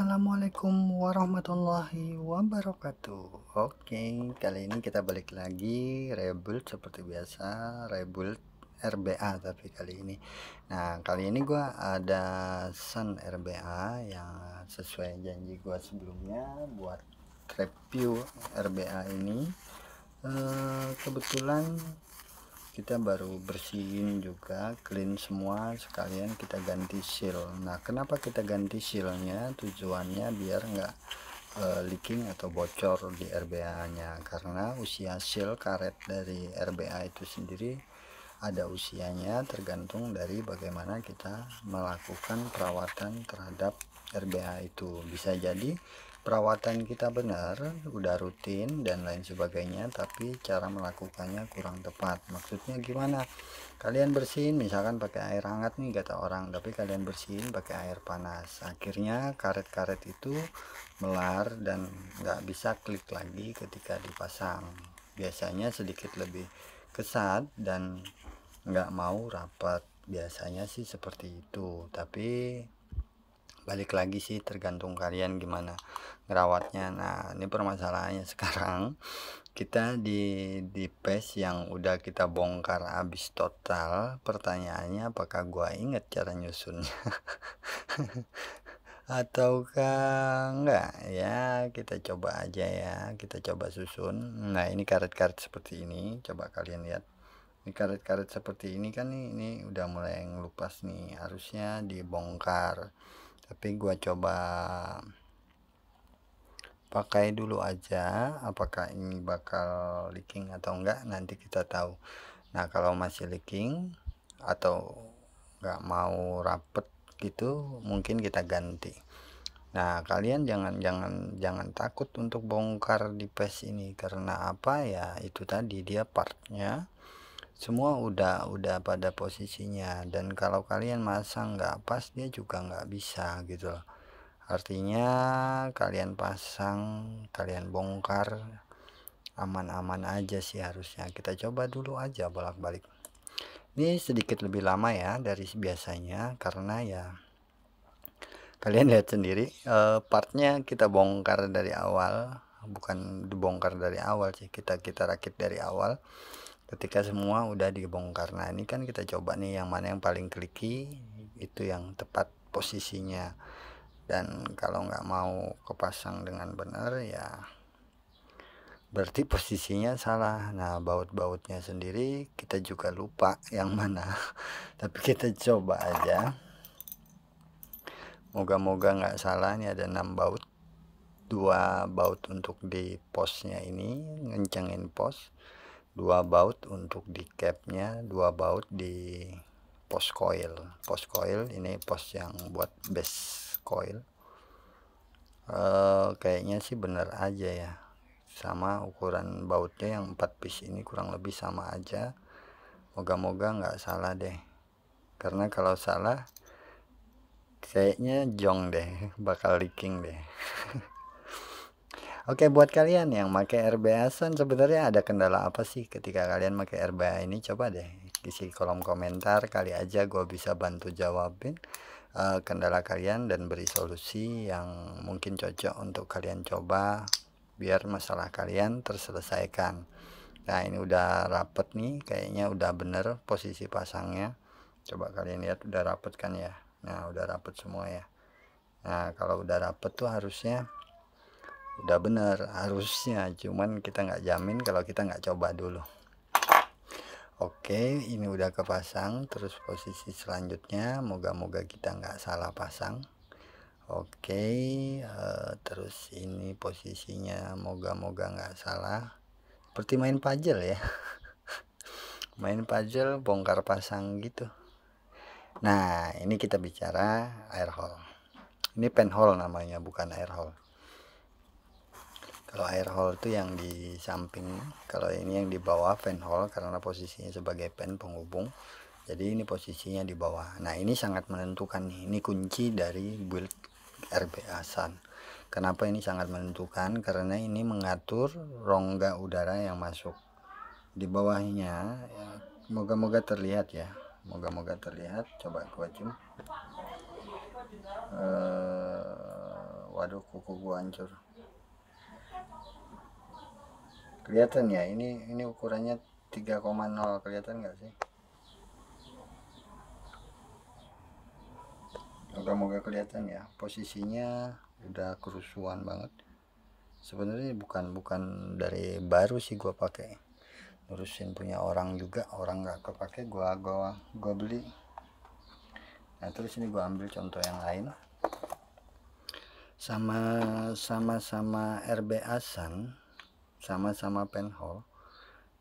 Assalamualaikum warahmatullahi wabarakatuh. Oke, kali ini kita balik lagi rebuild seperti biasa, rebuild RBA tapi kali ini. Nah, kali ini gua ada Sun RBA yang sesuai janji gua sebelumnya buat review RBA ini. Kebetulan kita baru bersihin juga, clean semua, sekalian kita ganti seal. Nah, kenapa kita ganti sealnya? Tujuannya biar nggak leaking atau bocor di RBA nya, karena usia seal karet dari RBA itu sendiri ada usianya, tergantung dari bagaimana kita melakukan perawatan terhadap RBA itu. Bisa jadi perawatan kita benar, udah rutin dan lain sebagainya, tapi cara melakukannya kurang tepat. Maksudnya gimana? Kalian bersihin misalkan pakai air hangat nih kata orang, tapi kalian bersihin pakai air panas, akhirnya karet-karet itu melar dan nggak bisa klik lagi ketika dipasang. Biasanya sedikit lebih kesat dan nggak mau rapat, biasanya sih seperti itu. Tapi balik lagi sih, tergantung kalian gimana ngerawatnya. Nah, ini permasalahannya sekarang kita di patch yang udah kita bongkar habis total. Pertanyaannya, apakah gua inget cara nyusunnya ataukah enggak ya? Kita coba aja ya, kita coba susun. Nah, ini karet-karet seperti ini, coba kalian lihat. Ini karet-karet seperti ini kan, ini udah mulai ngelupas nih, harusnya dibongkar, tapi gua coba pakai dulu aja apakah ini bakal leaking atau enggak, nanti kita tahu. Nah, kalau masih leaking atau nggak mau rapet gitu, mungkin kita ganti. Nah, kalian jangan takut untuk bongkar di patch ini, karena apa ya, itu tadi dia partnya semua udah pada posisinya, dan kalau kalian masang nggak pas dia juga nggak bisa gitu loh. Artinya kalian pasang, kalian bongkar, aman-aman aja sih harusnya. Kita coba dulu aja bolak-balik. Ini sedikit lebih lama ya dari biasanya, karena ya kalian lihat sendiri, partnya kita bongkar dari awal, bukan dibongkar dari awal sih, kita rakit dari awal. Ketika semua udah dibongkar, nah ini kan kita coba nih yang mana yang paling kliki, itu yang tepat posisinya. Dan kalau nggak mau kepasang dengan benar ya berarti posisinya salah. Nah, baut-bautnya sendiri kita juga lupa yang mana tapi kita coba aja, moga-moga nggak salah. Ini ada 6 baut, 2 baut untuk di posnya ini ngencengin pos, 2 baut untuk di capnya, 2 baut di pos coil. Pos coil ini pos yang buat base coil. Kayaknya sih bener aja ya, sama ukuran bautnya yang 4 piece ini kurang lebih sama aja. Moga-moga nggak salah deh, karena kalau salah kayaknya jong deh, bakal leaking deh. Oke, buat kalian yang pakai RBA Sun, sebenarnya ada kendala apa sih ketika kalian pakai RBA ini? Coba deh isi kolom komentar, kali aja gue bisa bantu jawabin kendala kalian dan beri solusi yang mungkin cocok untuk kalian coba biar masalah kalian terselesaikan. Nah, ini udah rapet nih, kayaknya udah bener posisi pasangnya. Coba kalian lihat, udah rapet kan ya. Nah, udah rapet semua ya. Nah, kalau udah rapet tuh harusnya udah bener, harusnya, cuman kita nggak jamin kalau kita nggak coba dulu. Oke, ini udah kepasang. Terus posisi selanjutnya moga-moga kita nggak salah pasang. Oke, terus ini posisinya moga-moga nggak salah, seperti main puzzle ya. Main puzzle bongkar pasang gitu. Nah, ini kita bicara air hole. Ini penhole namanya, bukan air hole. Kalau air hole itu yang di samping, kalau ini yang di bawah penhole, karena posisinya sebagai pen penghubung. Jadi ini posisinya di bawah. Nah, ini sangat menentukan nih. Ini kunci dari build RBA Sun. Kenapa ini sangat menentukan? Karena ini mengatur rongga udara yang masuk di bawahnya. Moga-moga terlihat ya. Moga-moga terlihat. Coba gua zoom. waduh kuku gua hancur. Kelihatan ya, ini ukurannya 3,0, kelihatan nggak sih? Moga-moga kelihatan ya, posisinya udah kerusuhan banget. Sebenarnya bukan dari baru sih gua pakai, ngurusin punya orang juga, orang nggak kepake gua beli. Nah terus ini gua ambil contoh yang lain, sama-sama RB Asan, sama-sama penhole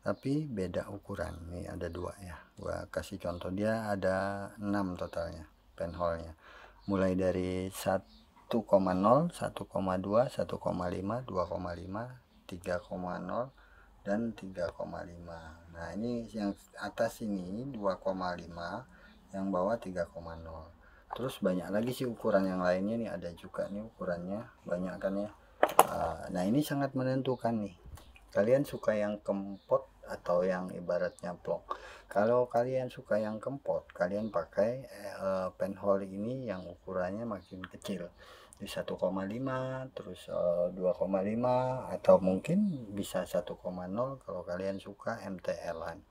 tapi beda ukuran. Nih ada dua ya, gua kasih contoh, dia ada 6 totalnya penhole-nya, mulai dari 1,0, 1,2, 1,5, 2,5, 3,0 dan 3,5. Nah ini yang atas ini 2,5, yang bawah 3,0. Terus banyak lagi sih ukuran yang lainnya nih, ada juga nih ukurannya banyak kan ya. Nah ini sangat menentukan nih, kalian suka yang kempot atau yang ibaratnya plong. Kalau kalian suka yang kempot, kalian pakai penhole ini yang ukurannya makin kecil di 1,5, terus 2,5, atau mungkin bisa 1,0 kalau kalian suka MTL-an.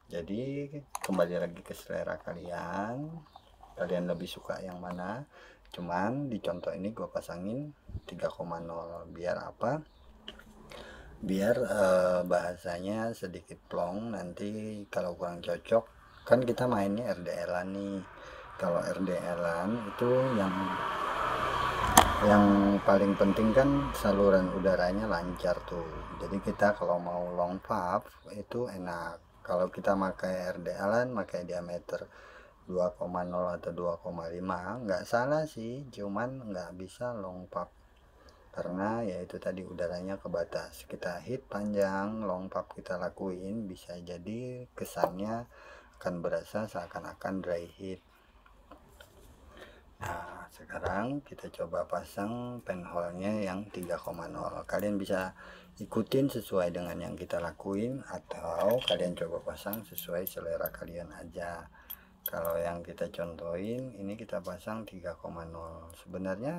Jadi kembali lagi ke selera kalian lebih suka yang mana. Cuman di contoh ini gue pasangin 3,0 biar apa, biar bahasanya sedikit plong. Nanti kalau kurang cocok, kan kita mainnya RDL-an nih. Kalau RDL-an itu yang paling penting kan saluran udaranya lancar tuh, jadi kita kalau mau long puff itu enak. Kalau kita pakai RDL-an, pakai diameter 2,0 atau 2,5 nggak salah sih, cuman nggak bisa long puff karena yaitu tadi udaranya kebatas. Kita hit panjang, long puff kita lakuin, bisa jadi kesannya akan berasa seakan-akan dry hit. Nah sekarang kita coba pasang penhole-nya yang 3,0. Kalian bisa ikutin sesuai dengan yang kita lakuin, atau kalian coba pasang sesuai selera kalian aja. Kalau yang kita contohin ini kita pasang 3,0. Sebenarnya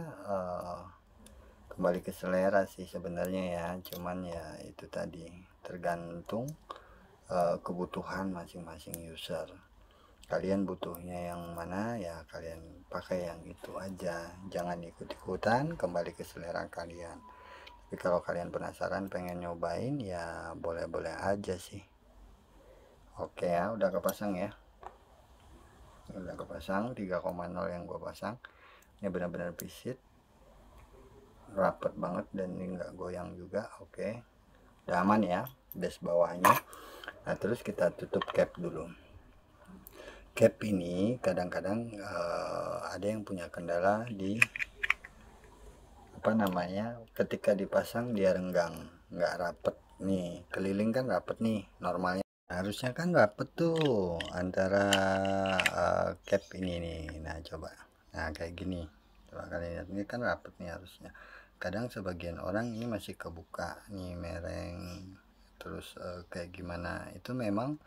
kembali ke selera sih sebenarnya ya, cuman ya itu tadi tergantung kebutuhan masing-masing user. Kalian butuhnya yang mana ya kalian pakai yang itu aja, jangan ikut-ikutan, kembali ke selera kalian. Tapi kalau kalian penasaran pengen nyobain ya boleh-boleh aja sih. Oke ya, udah kepasang ya, udah kepasang 3,0 yang gue pasang. Ini benar-benar pisit, rapet banget, dan ini nggak goyang juga. Oke, udah aman ya base bawahnya. Nah terus kita tutup cap dulu. Cap ini kadang-kadang ada yang punya kendala di apa namanya, ketika dipasang dia renggang, nggak rapet nih. Keliling kan rapet nih normalnya, harusnya kan rapet tuh antara cap ini nih. Nah coba, nah kayak gini, coba kalian lihat, ini kan rapet nih harusnya. Kadang sebagian orang ini masih kebuka nih, mereng terus kayak gimana. Itu memang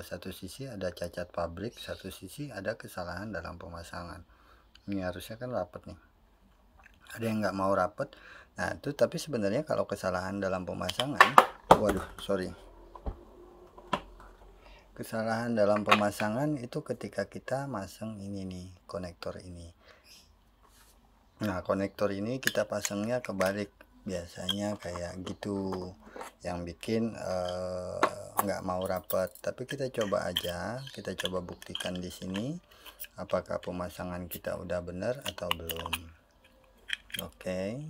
satu sisi ada cacat pabrik, satu sisi ada kesalahan dalam pemasangan. Ini harusnya kan rapet nih, ada yang nggak mau rapet. Nah itu tapi sebenarnya kalau kesalahan dalam pemasangan, waduh sorry, kesalahan dalam pemasangan itu ketika kita masang ini nih, konektor ini. Nah konektor ini kita pasangnya kebalik, biasanya kayak gitu yang bikin nggak mau rapat. Tapi kita coba aja, kita coba buktikan di sini apakah pemasangan kita udah benar atau belum. Oke,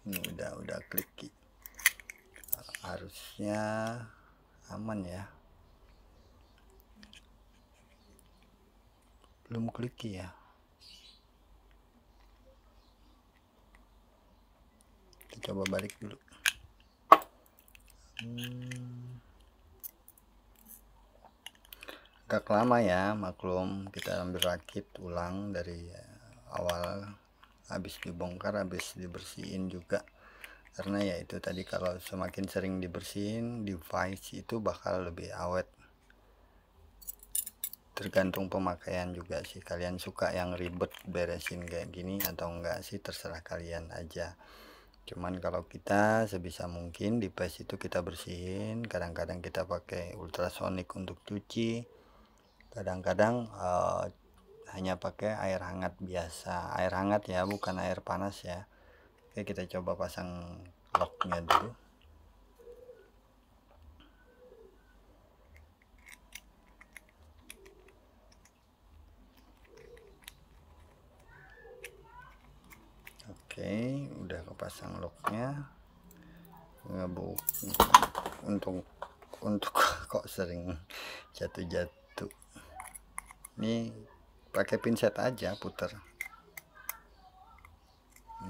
ini udah klik, harusnya aman ya. Belum klik ya, kita coba balik dulu. Agak lama ya, maklum, kita ambil rakit ulang dari awal, habis dibongkar, habis dibersihin juga. Karena ya itu tadi, kalau semakin sering dibersihin device itu bakal lebih awet. tergantung pemakaian juga sih, kalian suka yang ribet beresin kayak gini atau enggak sih, terserah kalian aja. Cuman kalau kita sebisa mungkin di PES itu kita bersihin, kadang-kadang kita pakai ultrasonic untuk cuci, kadang-kadang hanya pakai air hangat biasa, air hangat ya, bukan air panas ya. Oke, kita coba pasang locknya dulu. Oke, udah kepasang locknya. Ngebuk untuk kok sering jatuh-jatuh. Ini pakai pinset aja, puter.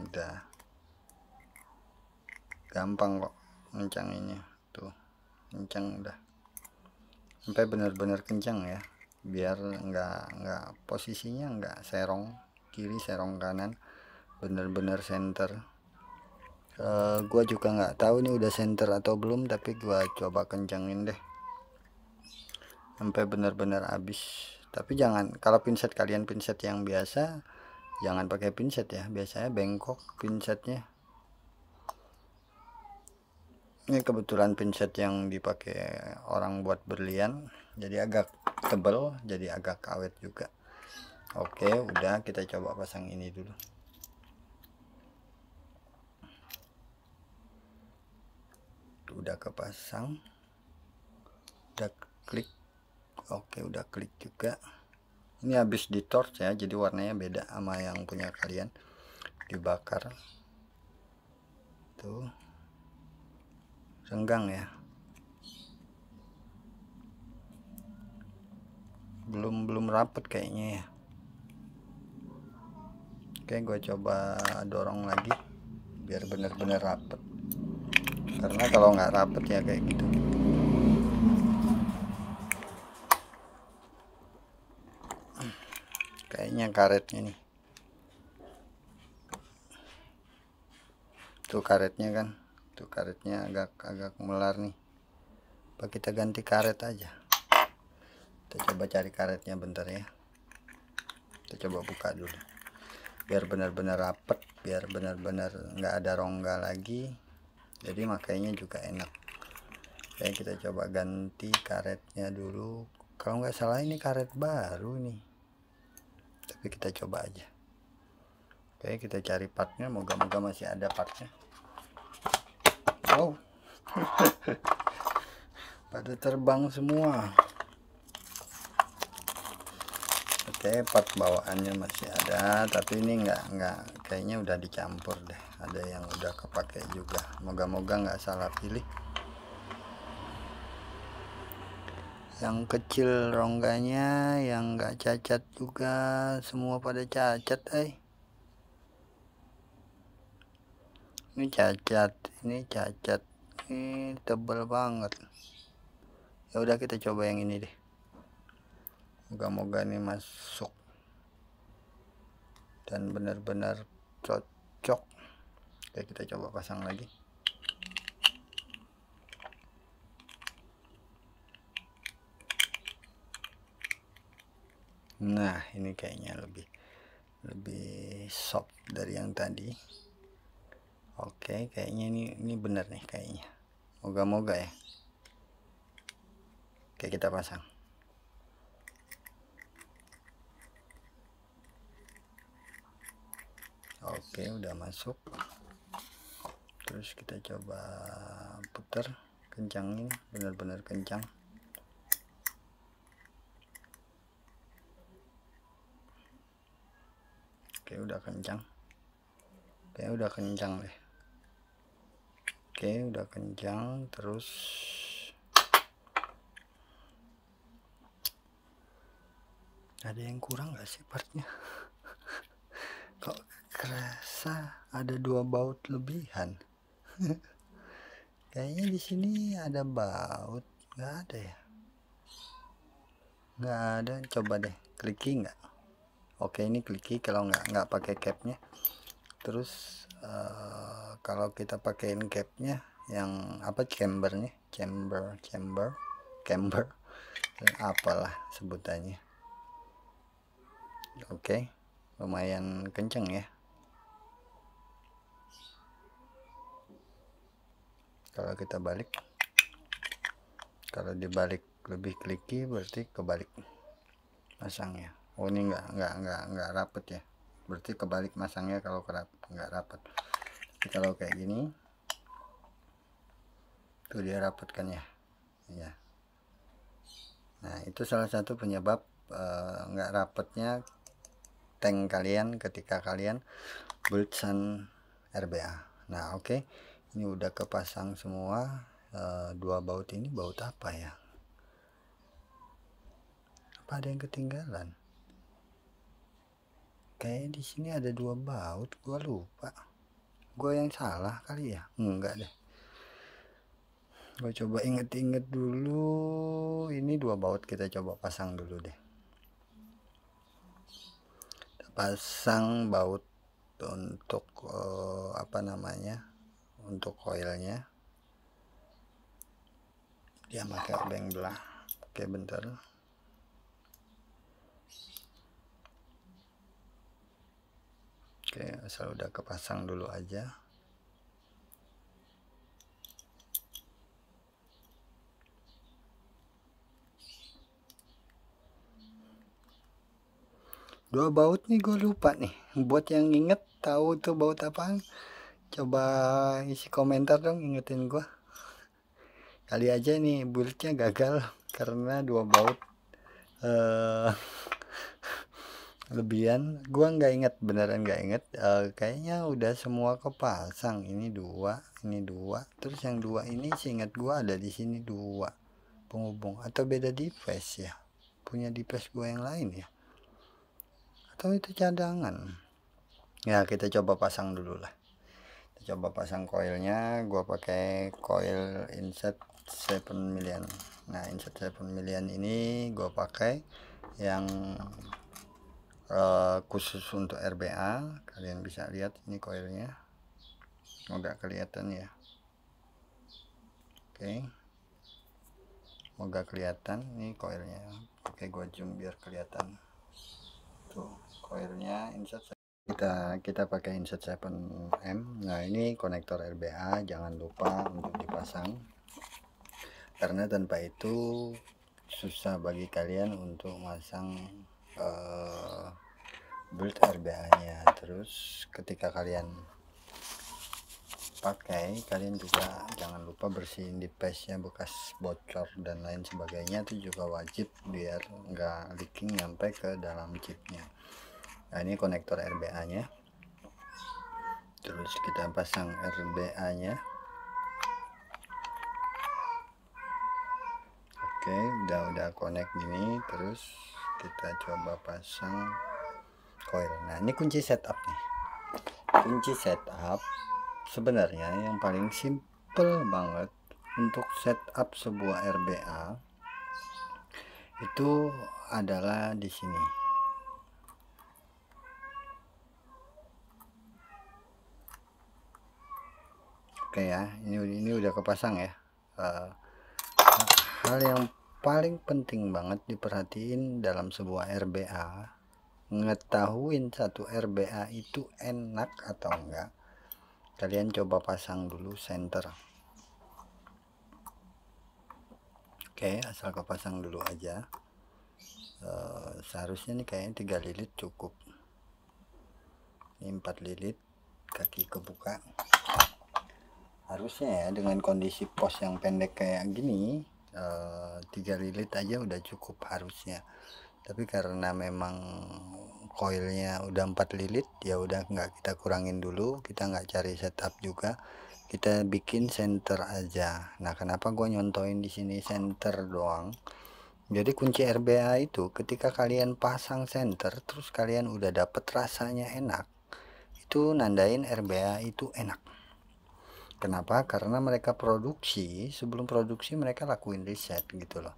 Udah gampang kok ngencanginnya, tuh kencang udah, sampai benar-benar kencang ya, biar enggak posisinya enggak serong kiri serong kanan, bener-bener center. Gua juga nggak tahu nih udah center atau belum, tapi gua coba kencangin deh sampai benar-benar habis. Tapi jangan, kalau pinset kalian pinset yang biasa, jangan pakai pinset ya, biasanya bengkok pinsetnya. Ini kebetulan pinset yang dipakai orang buat berlian, jadi agak tebal, jadi agak awet juga. Oke, udah, kita coba pasang ini dulu. Udah kepasang, udah klik. Oke, udah klik juga. Ini habis di torch ya, jadi warnanya beda sama yang punya kalian, dibakar tuh, renggang ya, belum rapet kayaknya ya. Oke, gue coba dorong lagi biar bener-bener rapet, karena kalau nggak rapet ya kayak gitu. Kayaknya karetnya nih, tuh karetnya kan, tuh karetnya agak melar nih. Apa kita ganti karet aja? Kita coba cari karetnya bentar ya. Kita coba buka dulu biar benar-benar rapet, biar benar-benar nggak ada rongga lagi, jadi makainya juga enak. Oke, kita coba ganti karetnya dulu. Kalau nggak salah ini karet baru nih, tapi kita coba aja. Oke, kita cari partnya, moga-moga masih ada partnya. Oh pada terbang semua. Oke, part bawaannya masih ada, tapi ini nggak kayaknya udah dicampur deh, ada yang udah kepake juga. Moga-moga nggak salah pilih. Yang kecil rongganya, yang nggak cacat juga, semua pada cacat. Ini cacat, ini cacat, ini tebal banget. Ya udah, kita coba yang ini deh, moga-moga ini masuk dan benar-benar cocok. Oke, kita coba pasang lagi. Nah, ini kayaknya lebih soft dari yang tadi. Oke, kayaknya ini bener nih kayaknya, moga-moga ya. Oke, kita pasang. Oke, udah masuk. Terus kita coba putar, kencangin, benar-benar kencang. Oke, udah kencang. Oke, udah kencang deh. Oke, udah kencang. Terus ada yang kurang gak sih partnya? Kok kerasa ada 2 baut lebihan? Kayaknya di sini ada baut, nggak ada ya? Nggak ada. Coba deh, kliki nggak? Oke, ini kliki kalau nggak pakai capnya. Terus kalau kita pakein capnya yang apa, chamber, apalah sebutannya. Oke, lumayan kenceng ya. Kalau kita balik, kalau dibalik lebih kliki berarti kebalik masangnya. Oh ini nggak rapet ya, berarti kebalik masangnya kalau nggak rapet. Tapi kalau kayak gini tuh dia rapet kan ya. Ya, nah itu salah satu penyebab nggak rapetnya tank kalian ketika kalian Bultsan RBA. Nah oke, ini udah kepasang semua. Dua baut ini baut apa ya, apa ada yang ketinggalan? Kayak di sini ada dua baut, gua lupa. Gua yang salah kali ya? Enggak deh. Gua coba inget-inget dulu. Ini dua baut kita coba pasang dulu deh. Kita pasang baut untuk apa namanya? Untuk koilnya. Dia pakai obeng belah. Oke, bentar. Oke, asal udah kepasang dulu aja. Dua baut nih gue lupa nih. Buat yang inget tahu tuh baut apaan, coba isi komentar dong, ingetin gue. Kali aja nih buildnya gagal karena dua baut lebihan. Gua nggak inget, beneran nggak inget. Kayaknya udah semua kepasang. Ini dua, terus yang dua ini seingat gua ada di sini dua penghubung, atau beda device ya, punya device gua yang lain ya, atau itu cadangan ya. Kita coba pasang dulu lah. Kita coba pasang koilnya. Gua pakai coil insert 7 million. Nah insert 7 million ini gua pakai yang khusus untuk RBA. Kalian bisa lihat ini koilnya, nggak kelihatan ya. Oke, nggak kelihatan nih koilnya. Oke, gua zoom biar kelihatan. Tuh koilnya insert. Kita pakai insert 7M. Nah ini konektor RBA, jangan lupa untuk dipasang, karena tanpa itu susah bagi kalian untuk masang build RBA nya. Terus ketika kalian pakai, kalian juga jangan lupa bersihin device nya, bekas bocor dan lain sebagainya itu juga wajib biar nggak leaking nyampe ke dalam chipnya. Nah ini konektor RBA nya. Terus kita pasang RBA nya. Oke, udah connect gini. Terus kita coba pasang coil. Nah ini kunci setup nih. Kunci setup sebenarnya yang paling simple banget untuk setup sebuah RBA itu adalah di sini. Oke ya, ini udah kepasang ya. Hal yang paling penting banget diperhatiin dalam sebuah RBA, ngetahuin satu RBA itu enak atau enggak, kalian coba pasang dulu senter. Oke, asal kepasang dulu aja. Seharusnya nih kayaknya 3 lilit cukup. Ini 4 lilit, kaki kebuka. Harusnya ya, dengan kondisi pos yang pendek kayak gini, 3 lilit aja udah cukup harusnya. Tapi karena memang coilnya udah 4 lilit, ya udah nggak kita kurangin dulu, kita nggak cari setup juga, kita bikin center aja. Nah kenapa gue nyontoin di sini center doang? Jadi kunci RBA itu ketika kalian pasang center, terus kalian udah dapet rasanya enak, itu nandain RBA itu enak. Kenapa? Karena mereka produksi, sebelum produksi mereka lakuin riset gitu loh.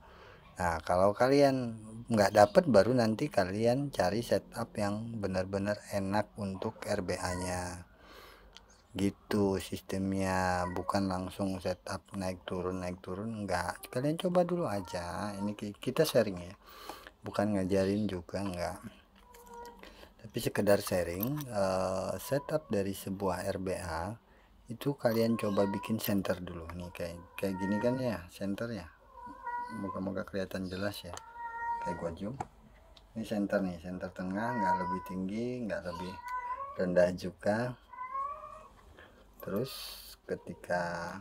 Nah kalau kalian nggak dapet, baru nanti kalian cari setup yang benar-benar enak untuk RBA nya gitu sistemnya, bukan langsung setup naik turun enggak. Kalian coba dulu aja, ini kita sharing ya, bukan ngajarin juga enggak. tapi sekedar sharing. Setup dari sebuah RBA itu kalian coba bikin center dulu nih, kayak gini kan ya center ya, moga-moga kelihatan jelas ya. Kayak gua zoom, ini center nih, center tengah, nggak lebih tinggi nggak lebih rendah juga. Terus ketika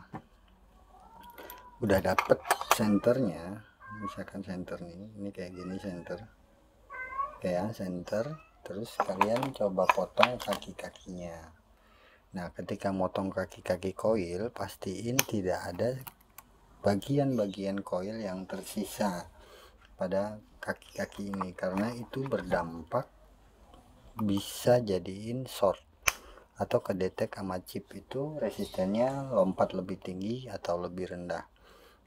udah dapet centernya, misalkan center nih, ini kayak gini center, kayak center. Terus kalian coba potong kaki-kakinya. Nah, ketika motong kaki-kaki koil, pastiin tidak ada bagian-bagian koil yang tersisa pada kaki-kaki ini, karena itu berdampak bisa jadiin short atau kedetek sama chip itu resistennya lompat lebih tinggi atau lebih rendah,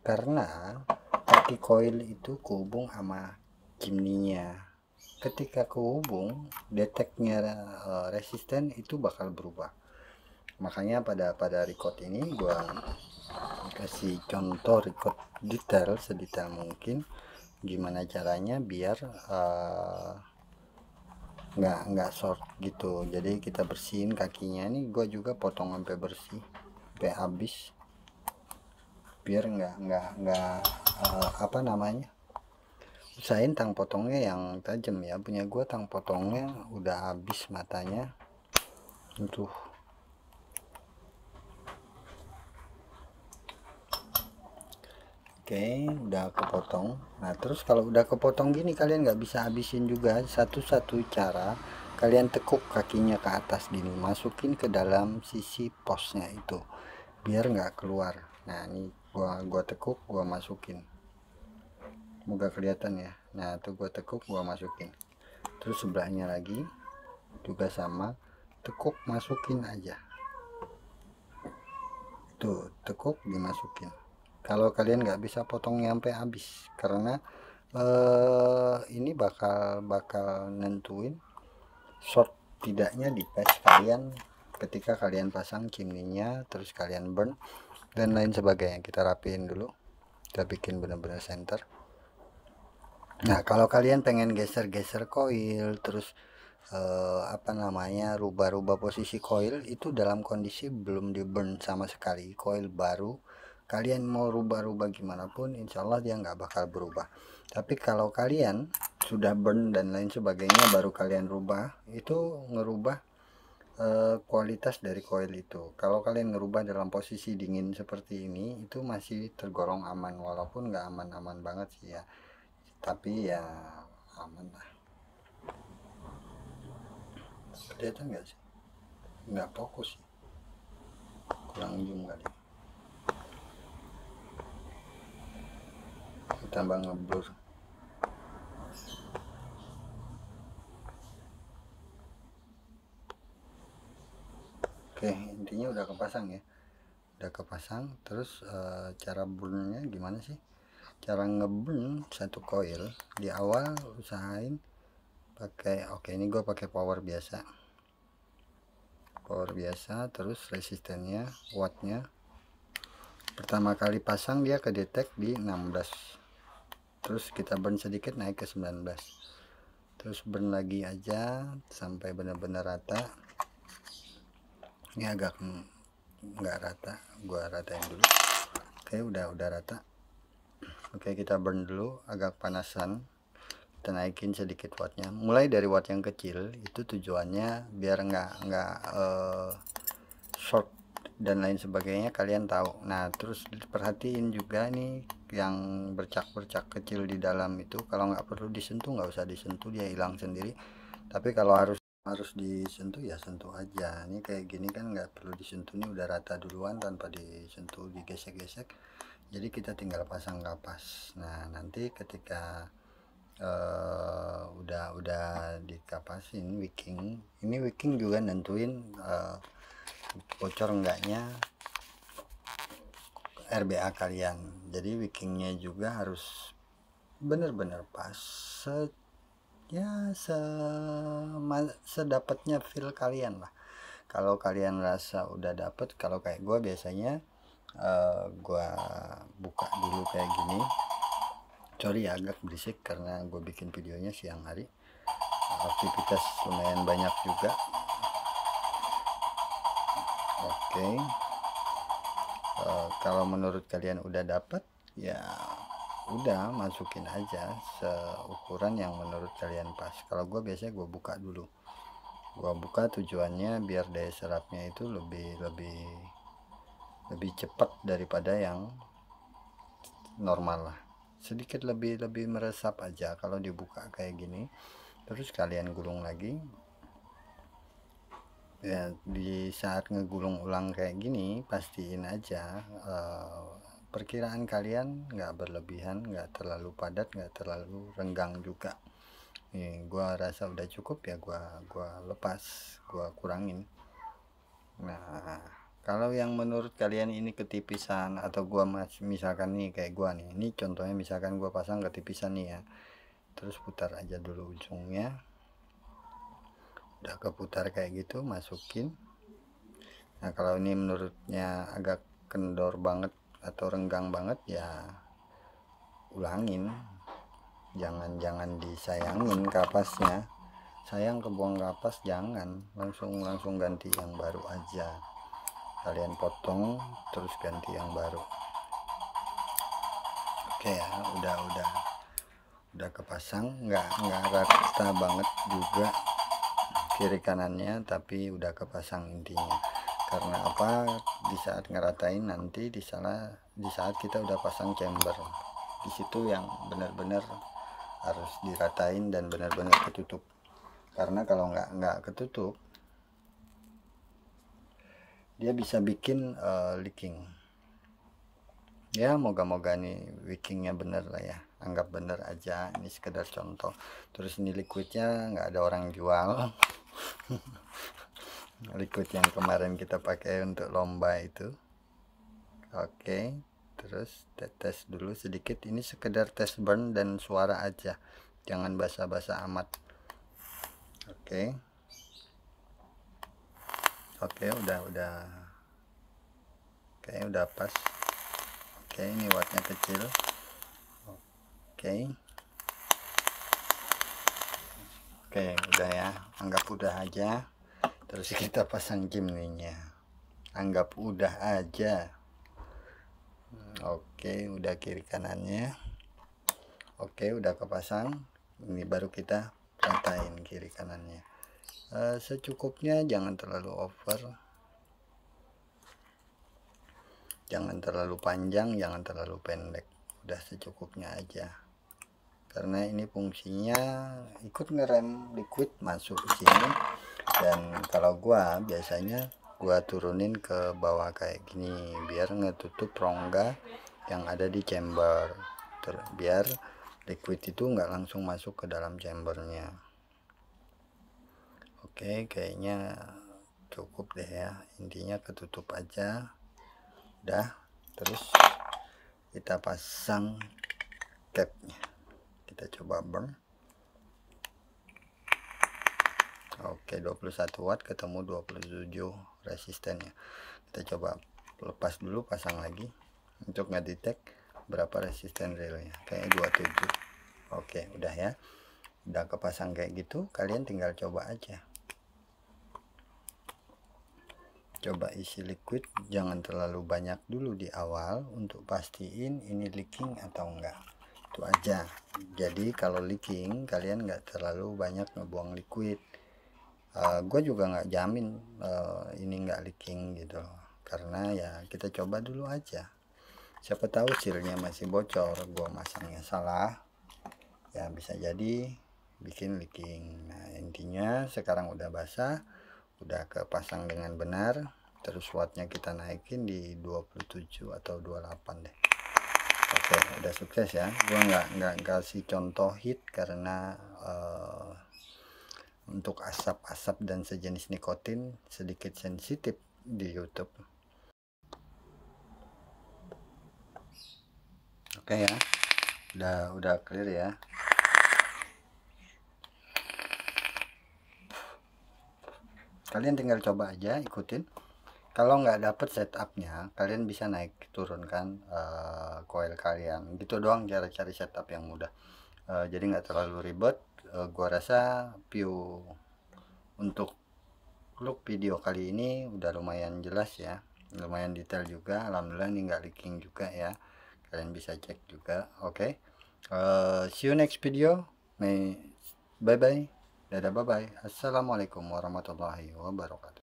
karena kaki koil itu kehubung sama chimney-nya. Ketika kehubung, deteknya resisten itu bakal berubah. Makanya pada record ini gua kasih contoh record detail sedetail mungkin gimana caranya biar nggak short gitu. Jadi kita bersihin kakinya, nih gua juga potong sampai bersih sampai habis biar nggak apa namanya, usahain tang potongnya yang tajam ya. Punya gua tang potongnya udah habis matanya tuh. Oke, udah kepotong. Nah, terus kalau udah kepotong gini, kalian nggak bisa habisin juga. Satu-satu cara, kalian tekuk kakinya ke atas gini, masukin ke dalam sisi posnya itu, biar nggak keluar. Nah, ini gua tekuk, gua masukin. Moga kelihatan ya. Nah, tuh gua tekuk, gua masukin. Terus sebelahnya lagi juga sama, tekuk masukin aja. Tuh, tekuk dimasukin. Kalau kalian nggak bisa potong nyampe habis, karena ini bakal nentuin short tidaknya di patch kalian ketika kalian pasang chimney-nya, terus kalian burn dan lain sebagainya. Kita rapiin dulu, kita bikin bener-bener center. Nah, kalau kalian pengen geser-geser koil, terus apa namanya, rubah-rubah posisi koil itu dalam kondisi belum di burn sama sekali, koil baru, kalian mau rubah-rubah gimana pun insya Allah dia nggak bakal berubah. Tapi kalau kalian sudah burn dan lain sebagainya baru kalian rubah, itu ngerubah kualitas dari koil itu. Kalau kalian ngerubah dalam posisi dingin seperti ini, itu masih tergolong aman, walaupun nggak aman-aman banget sih ya, tapi ya aman lah. Kelihatan nggak sih? Nggak fokus sih, kurang zoom kali, tambah ngeblur. Oke, intinya udah kepasang ya, udah kepasang. Terus cara burnnya gimana sih? Cara ngeburn satu coil di awal usahain pakai, oke ini gue pakai power biasa, terus resistennya, wattnya pertama kali pasang dia kedetek di 16, terus kita burn sedikit naik ke 19, terus burn lagi aja sampai benar-benar rata. Ini agak nggak rata, gua ratain dulu. Oke, udah rata. Oke, kita burn dulu, agak panasan, kita naikin sedikit wattnya, mulai dari watt yang kecil. Itu tujuannya biar nggak short dan lain sebagainya, kalian tahu. Nah, terus perhatiin juga nih yang bercak-bercak kecil di dalam itu, kalau nggak perlu disentuh nggak usah disentuh, dia hilang sendiri. Tapi kalau harus disentuh ya sentuh aja. Ini kayak gini kan nggak perlu disentuh, ini udah rata duluan tanpa disentuh, digesek-gesek. Jadi kita tinggal pasang kapas. Nah, nanti ketika udah dikapasin wicking, ini wicking juga nentuin bocor enggaknya RBA kalian. Jadi wickingnya juga harus bener-bener pas, ya sedapatnya feel kalian lah. Kalau kalian rasa udah dapet, kalau kayak gue biasanya gue buka dulu kayak gini. Sorry agak berisik karena gue bikin videonya siang hari. aktivitas lumayan banyak juga. Oke. Kalau menurut kalian udah dapat, ya udah masukin aja seukuran yang menurut kalian pas. Kalau gue biasanya gue buka dulu, gue buka tujuannya biar daya serapnya itu lebih cepat daripada yang normal lah, sedikit lebih meresap aja kalau dibuka kayak gini. Terus kalian gulung lagi ya. Di saat ngegulung ulang kayak gini, pastiin aja perkiraan kalian nggak berlebihan, nggak terlalu padat, nggak terlalu renggang juga. Nih gua rasa udah cukup ya, gua lepas, gua kurangin. Nah, kalau yang menurut kalian ini ketipisan, atau gua misalkan nih kayak gua nih, ini contohnya misalkan gua pasang ketipisan nih ya, terus putar aja dulu ujungnya. Udah keputar kayak gitu, masukin. Nah kalau ini menurutnya agak kendor banget atau renggang banget, ya ulangin, jangan disayangin kapasnya. Sayang kebuang kapas, jangan langsung ganti yang baru aja. Kalian potong terus ganti yang baru. Oke ya, udah kepasang, nggak rata banget juga kiri kanannya, tapi udah kepasang intinya. Karena apa? Di saat ngeratain nanti di saat kita udah pasang chamber, di situ yang benar-benar harus diratain dan benar-benar ketutup. Karena kalau nggak ketutup, dia bisa bikin leaking. Ya moga-moga nih leakingnya bener lah ya, anggap bener aja, ini sekedar contoh. Terus ini liquidnya nggak ada orang jual. Liquid yang kemarin kita pakai untuk lomba itu. Oke, terus tes dulu sedikit, ini sekedar tes burn dan suara aja, jangan basa-basa amat. Oke. Oke, udah pas. Oke, ini wattnya kecil. Oke, udah ya, anggap udah aja. Terus kita pasang chimney-nya, anggap udah aja. Oke, udah kiri kanannya. Oke, udah kepasang. Ini baru kita ratain kiri kanannya. Secukupnya, jangan terlalu over, jangan terlalu panjang, jangan terlalu pendek, udah secukupnya aja. Karena ini fungsinya ikut ngerem liquid masuk ke sini. Dan kalau gua biasanya gua turunin ke bawah kayak gini biar ngetutup rongga yang ada di chamber, biar liquid itu nggak langsung masuk ke dalam chambernya. Oke, kayaknya cukup deh ya, intinya ketutup aja udah. Terus kita pasang capnya, kita coba burn. Oke, 21 watt ketemu 27 resistennya. Kita coba lepas dulu, pasang lagi untuk ngedetek berapa resisten realnya, kayak 27. Oke, udah ya, udah kepasang kayak gitu. Kalian tinggal coba aja, coba isi liquid, jangan terlalu banyak dulu di awal untuk pastiin ini leaking atau enggak, itu aja. Jadi kalau leaking, kalian nggak terlalu banyak ngebuang liquid. Gue juga nggak jamin ini nggak leaking gitu loh, karena ya kita coba dulu aja, siapa tahu sealnya masih bocor, gue masangnya salah, ya bisa jadi bikin leaking. Nah intinya sekarang udah basah, udah kepasang dengan benar. Terus wattnya kita naikin di 27 atau 28 deh. Oke, udah sukses ya. Gue nggak kasih contoh hit karena untuk asap-asap dan sejenis nikotin sedikit sensitif di YouTube. Oke ya, udah clear ya. Kalian tinggal coba aja, ikutin. Kalau nggak dapet setupnya, kalian bisa naik turunkan coil kalian. Gitu doang cara cari setup yang mudah. Jadi nggak terlalu ribet. gua rasa view untuk look video kali ini udah lumayan jelas ya, lumayan detail juga. Alhamdulillah ini nggak leaking juga ya, kalian bisa cek juga. Oke, see you next video. Bye bye, dadah, bye bye. Assalamualaikum warahmatullahi wabarakatuh.